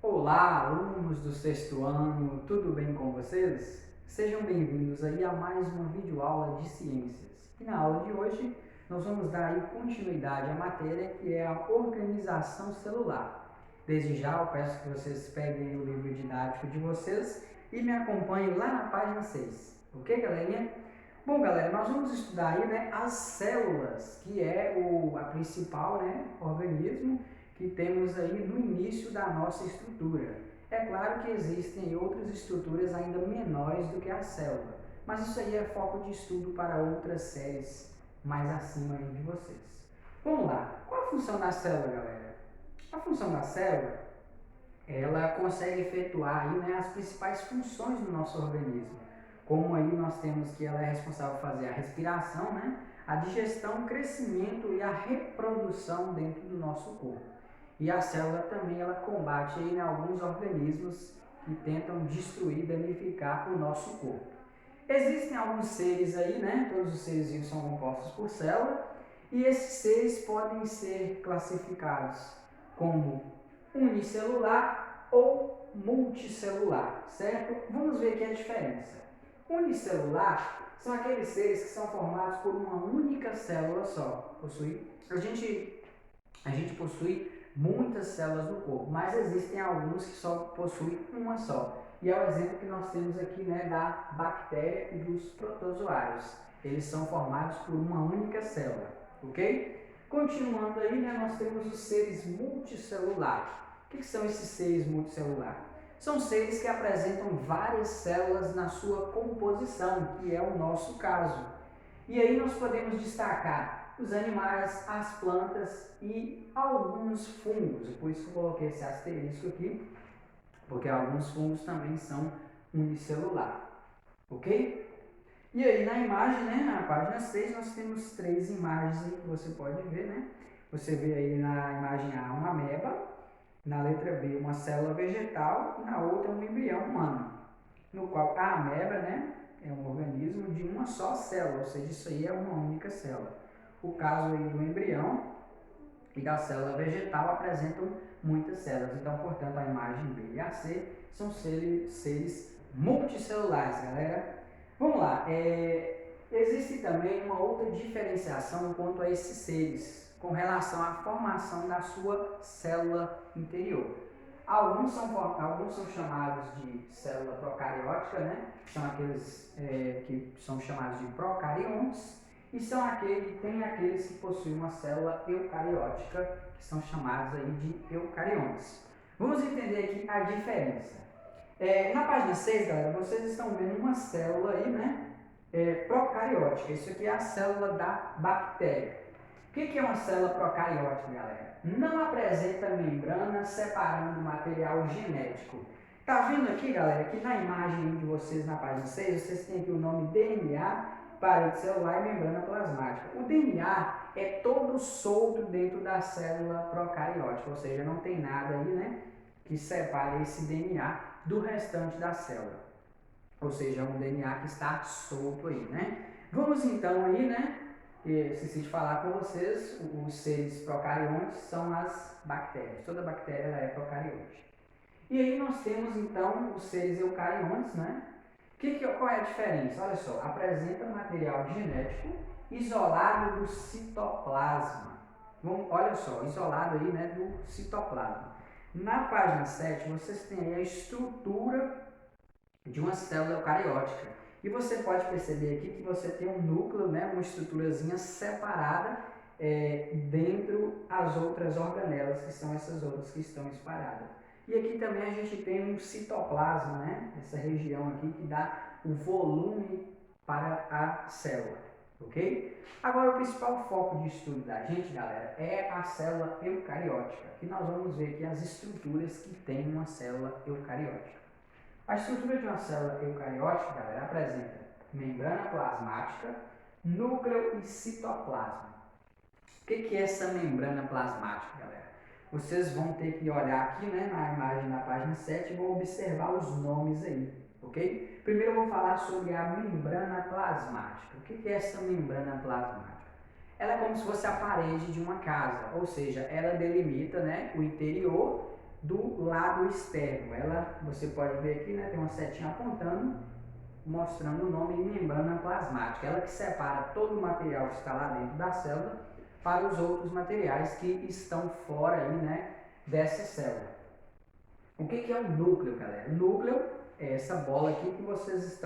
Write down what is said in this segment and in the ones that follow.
Olá, alunos do sexto ano, tudo bem com vocês? Sejam bem-vindos aí a mais uma videoaula de ciências. E na aula de hoje nós vamos dar aí continuidade à matéria que é a organização celular. Desde já eu peço que vocês peguem o livro didático de vocês e me acompanhem lá na página 6. Ok, galerinha? Bom, galera, nós vamos estudar aí, né, as células, que é a principal, né, organismo que temos aí no início da nossa estrutura. É claro que existem outras estruturas ainda menores do que a célula, mas isso aí é foco de estudo para outras séries mais acima aí de vocês. Vamos lá, qual a função da célula, galera? A função da célula, ela consegue efetuar aí, né, as principais funções do nosso organismo. Como aí nós temos que ela é responsável por fazer a respiração, né, a digestão, o crescimento e a reprodução dentro do nosso corpo. E a célula também ela combate aí, né, alguns organismos que tentam destruir, danificar o nosso corpo. Existem alguns seres aí, né? Todos os seres vivos são compostos por célula e esses seres podem ser classificados como unicelular ou multicelular, certo? Vamos ver aqui a diferença. Unicelular são aqueles seres que são formados por uma única célula só. A gente possui muitas células do corpo, mas existem alguns que só possuem uma só. E é o exemplo que nós temos aqui, né, da bactéria e dos protozoários. Eles são formados por uma única célula, ok? Continuando aí, né, nós temos os seres multicelulares. O que são esses seres multicelulares? São seres que apresentam várias células na sua composição, que é o nosso caso. E aí nós podemos destacar os animais, as plantas e alguns fungos. Por isso que eu coloquei esse asterisco aqui, porque alguns fungos também são unicelular, ok? E aí na imagem, né, na página 6, nós temos três imagens aí que você pode ver, né? Você vê aí na imagem A uma ameba, na letra B uma célula vegetal e na outra um embrião humano, no qual a ameba, né, é um organismo de uma só célula, ou seja, isso aí é uma única célula. O caso aí do embrião e da célula vegetal apresentam muitas células. Então, portanto, a imagem B e a C são seres multicelulares, galera. Vamos lá. Existe também uma outra diferenciação quanto a esses seres, com relação à formação da sua célula interior. Alguns são chamados de célula procariótica, né? São aqueles que são chamados de procariontes, e tem aqueles que possuem uma célula eucariótica, que são chamados aí de eucariontes. Vamos entender aqui a diferença. Na página 6, galera, vocês estão vendo uma célula aí, né? Procariótica. Isso aqui é a célula da bactéria. O que é uma célula procariótica, galera? Não apresenta membrana separando o material genético. Tá vendo aqui, galera, que na imagem de vocês na página 6, vocês têm aqui o nome DNA, parede celular e membrana plasmática. O DNA é todo solto dentro da célula procariótica, ou seja, não tem nada aí, né, que separe esse DNA do restante da célula. Ou seja, é um DNA que está solto aí, né? Vamos então aí, né, esqueci de falar com vocês, os seres procariontes são as bactérias. Toda bactéria ela é procarionte. E aí nós temos então os seres eucariontes, né? Qual é a diferença? Olha só, apresenta material genético isolado do citoplasma. Olha só, isolado aí, né, do citoplasma. Na página 7, vocês têm aí a estrutura de uma célula eucariótica. E você pode perceber aqui que você tem um núcleo, né, uma estruturazinha separada dentro as outras organelas, que são essas outras que estão espalhadas. E aqui também a gente tem um citoplasma, né? Essa região aqui que dá o volume para a célula, ok? Agora o principal foco de estudo da gente, galera, é a célula eucariótica, que nós vamos ver aqui as estruturas que tem uma célula eucariótica. A estrutura de uma célula eucariótica, galera, apresenta membrana plasmática, núcleo e citoplasma. O que é essa membrana plasmática, galera? Vocês vão ter que olhar aqui, né, na imagem da página 7 e vão observar os nomes aí, ok? Primeiro eu vou falar sobre a membrana plasmática. O que é essa membrana plasmática? Ela é como se fosse a parede de uma casa, ou seja, ela delimita, né, o interior do lado externo. Você pode ver aqui, né, tem uma setinha apontando, mostrando o nome membrana plasmática. Ela que separa todo o material que está lá dentro da célula para os outros materiais que estão fora aí, né, dessa célula. O que é o núcleo, galera? O núcleo é essa bola aqui que vocês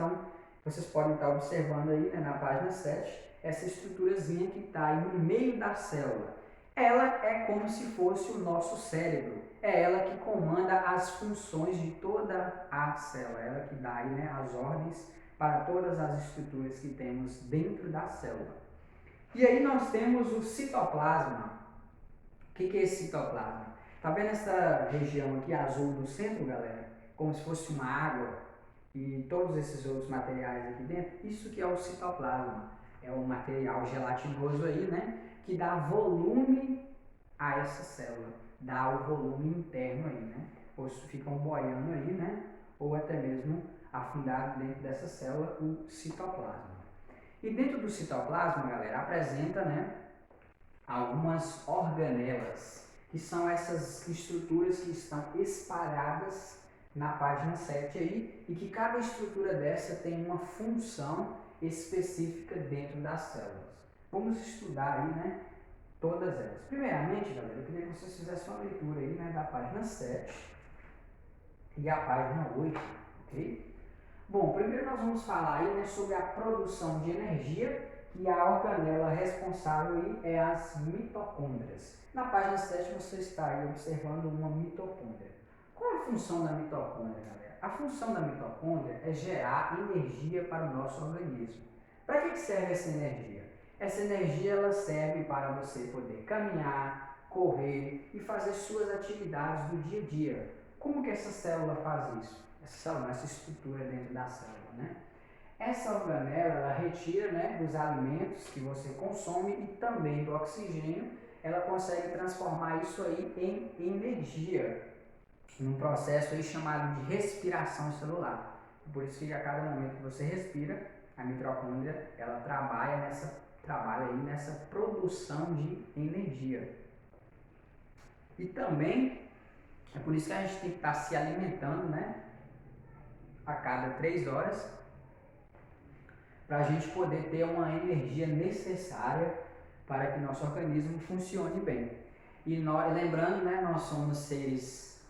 podem estar observando aí, né, na página 7, essa estruturazinha que está aí no meio da célula. Ela é como se fosse o nosso cérebro. É ela que comanda as funções de toda a célula. Ela que dá aí, né, as ordens para todas as estruturas que temos dentro da célula. E aí nós temos o citoplasma. O que é esse citoplasma? Tá vendo essa região aqui azul no centro, galera? Como se fosse uma água e todos esses outros materiais aqui dentro? Isso que é o citoplasma. É um material gelatinoso aí, né? Que dá volume a essa célula. Dá o volume interno aí, né? Ou ficam boiando aí, né? Ou até mesmo afundado dentro dessa célula, o citoplasma. E dentro do citoplasma, galera, apresenta, né, algumas organelas, que são essas estruturas que estão espalhadas na página 7 aí, e que cada estrutura dessa tem uma função específica dentro das células. Vamos estudar aí, né, todas elas. Primeiramente, galera, eu queria que vocês fizessem uma leitura aí, né, da página 7 e a página 8, ok? Bom, primeiro nós vamos falar aí, né, sobre a produção de energia, e a organela responsável aí é as mitocôndrias. Na página 7 você está aí observando uma mitocôndria. Qual é a função da mitocôndria, galera? A função da mitocôndria é gerar energia para o nosso organismo. Para que serve essa energia? Essa energia ela serve para você poder caminhar, correr e fazer suas atividades do dia a dia. Como que essa célula faz isso? Essa estrutura dentro da célula, né? Essa organela, ela retira, né, dos alimentos que você consome e também do oxigênio, ela consegue transformar isso aí em energia, num processo aí chamado de respiração celular. Por isso que a cada momento que você respira, a mitocôndria, ela trabalha aí nessa produção de energia. E também, é por isso que a gente tem que estar se alimentando, né, a cada 3 horas, para a gente poder ter uma energia necessária para que nosso organismo funcione bem. E lembrando, né, nós somos seres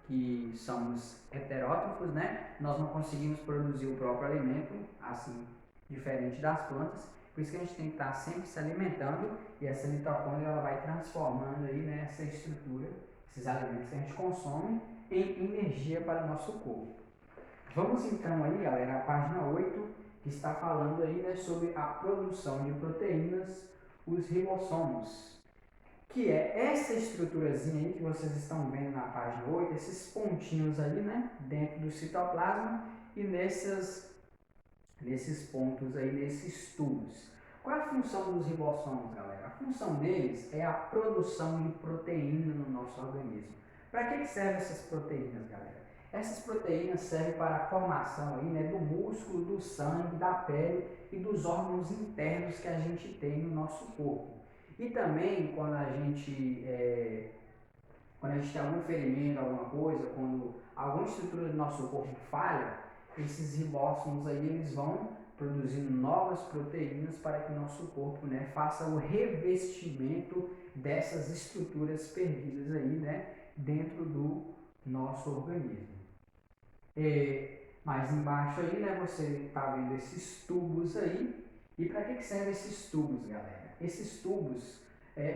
que somos heterótrofos, né? Nós não conseguimos produzir o próprio alimento, assim, diferente das plantas. Por isso que a gente tem que estar sempre se alimentando, e essa mitocôndria ela vai transformando aí, né, essa estrutura, esses alimentos que a gente consome, em energia para o nosso corpo. Vamos então aí, galera, à página 8, que está falando aí, né, sobre a produção de proteínas, os ribossomos, que é essa estruturazinha aí que vocês estão vendo na página 8, esses pontinhos aí, né, dentro do citoplasma e nesses pontos aí, nesses tubos. Qual é a função dos ribossomos, galera? A função deles é a produção de proteína no nosso organismo. Para que servem essas proteínas, galera? Essas proteínas servem para a formação aí, né, do músculo, do sangue, da pele e dos órgãos internos que a gente tem no nosso corpo. E também quando a gente tem algum ferimento, alguma coisa, quando alguma estrutura do nosso corpo falha, esses ribóssomos aí eles vão produzindo novas proteínas para que o nosso corpo, né, faça o revestimento dessas estruturas perdidas aí, né, dentro do nosso organismo. Mais embaixo aí, né, você está vendo esses tubos aí. E para que servem esses tubos, galera? Esses tubos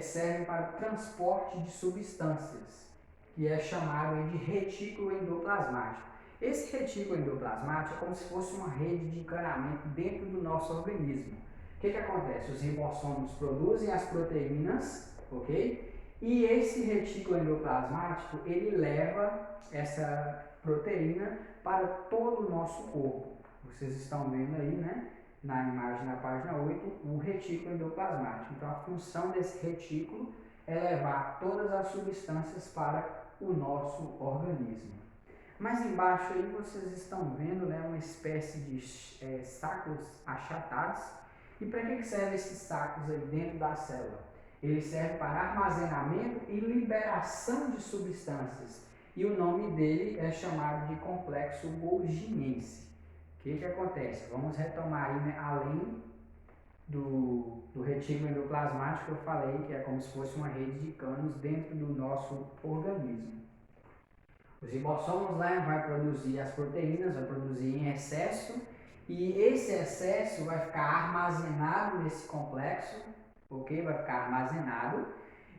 servem para o transporte de substâncias, que é chamado de retículo endoplasmático. Esse retículo endoplasmático é como se fosse uma rede de encanamento dentro do nosso organismo. O que acontece? Os ribossomos produzem as proteínas, ok? E esse retículo endoplasmático, ele leva essa proteína para todo o nosso corpo. Vocês estão vendo aí, né, na imagem da página 8, o retículo endoplasmático. Então, a função desse retículo é levar todas as substâncias para o nosso organismo. Mais embaixo aí vocês estão vendo, né, uma espécie de sacos achatados. E para que servem esses sacos aí dentro da célula? Eles servem para armazenamento e liberação de substâncias. e o nome dele é chamado de complexo golgiense. O que acontece? Vamos retomar aí, né, além do retículo endoplasmático, eu falei que é como se fosse uma rede de canos dentro do nosso organismo. Os ribossomos lá vai produzir as proteínas, vai produzir em excesso, e esse excesso vai ficar armazenado nesse complexo, ok? Vai ficar armazenado.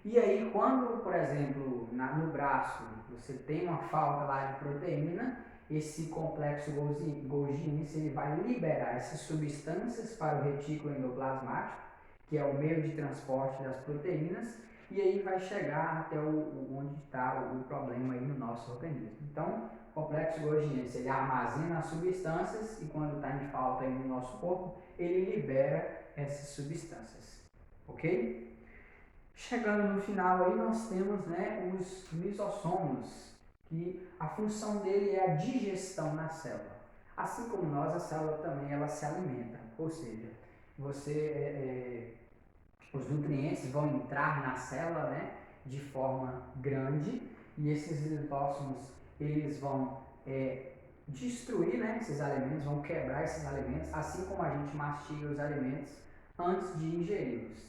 E aí, quando, por exemplo, no braço, você tem uma falta lá de proteína, esse complexo golgiense ele vai liberar essas substâncias para o retículo endoplasmático, que é o meio de transporte das proteínas, e aí vai chegar até onde está o problema aí no nosso organismo. Então, o complexo golgiense ele armazena as substâncias e quando está em falta aí no nosso corpo, ele libera essas substâncias, ok? Chegando no final aí nós temos, né, os lisossomos, que a função dele é a digestão na célula. Assim como nós, a célula também ela se alimenta, ou seja, os nutrientes vão entrar na célula, né, de forma grande e esses lisósomos eles vão destruir, né, esses alimentos, vão quebrar esses alimentos, assim como a gente mastiga os alimentos antes de ingeri-los.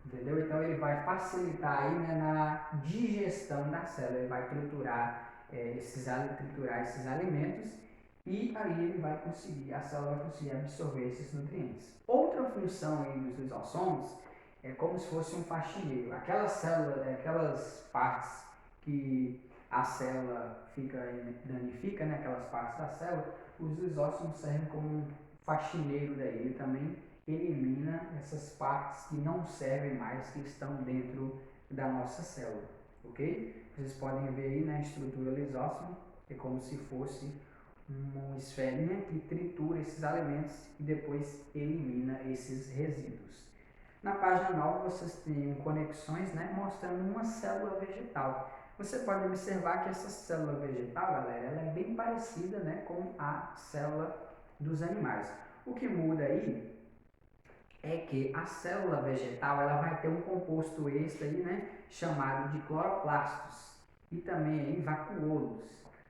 Entendeu? Então ele vai facilitar aí, né, na digestão da célula, ele vai triturar esses alimentos e aí ele vai conseguir, a célula vai conseguir absorver esses nutrientes. Outra função aí dos lisossomos é como se fosse um faxineiro. Aquelas células, aquelas partes que a célula danifica, né, aquelas partes da célula, os lisósomos servem como um faxineiro daí. Ele também elimina essas partes que não servem mais, que estão dentro da nossa célula, ok? Vocês podem ver aí na estrutura lisósoma, é como se fosse uma esferinha que tritura esses alimentos e depois elimina esses resíduos. Na página 9 vocês têm conexões, né, mostrando uma célula vegetal. Você pode observar que essa célula vegetal, galera, ela é bem parecida, né, com a célula dos animais. O que muda aí é que a célula vegetal ela vai ter um composto extra aí, né, chamado de cloroplastos e também aí vacuolos.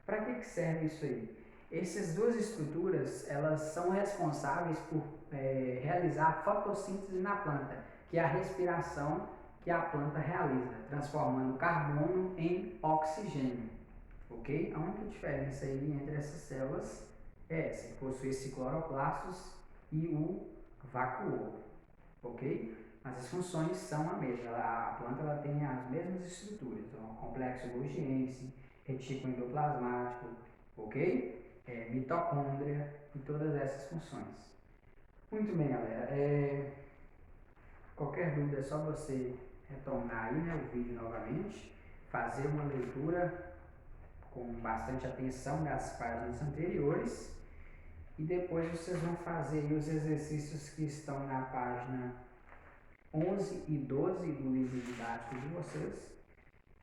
Para que serve isso aí? Essas duas estruturas elas são responsáveis por realizar fotossíntese na planta, que é a respiração que a planta realiza, transformando carbono em oxigênio. Ok? A única diferença aí entre essas células é essa, que possui esse cloroplastos e o vacuolo, ok? Mas as funções são a mesma, a planta ela tem as mesmas estruturas, então, complexo golgiense, retículo endoplasmático, ok? Mitocôndria e todas essas funções. Muito bem, galera. Qualquer dúvida é só você retornar aí, né, o vídeo novamente, fazer uma leitura com bastante atenção das páginas anteriores e depois vocês vão fazer aí os exercícios que estão na página 11 e 12 do livro didático de vocês.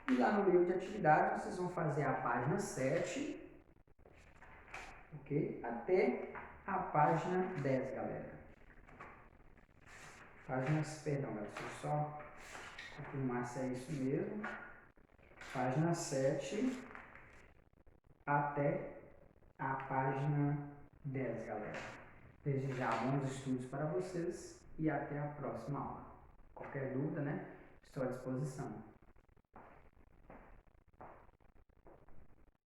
E lá no livro de atividades vocês vão fazer a página 7, ok? Até a página 10, galera. Perdão, galera, deixa eu só confirmar se é isso mesmo. Página 7 até a página 10, galera. Desde já, bons estudos para vocês e até a próxima aula. Qualquer dúvida, né? Estou à disposição.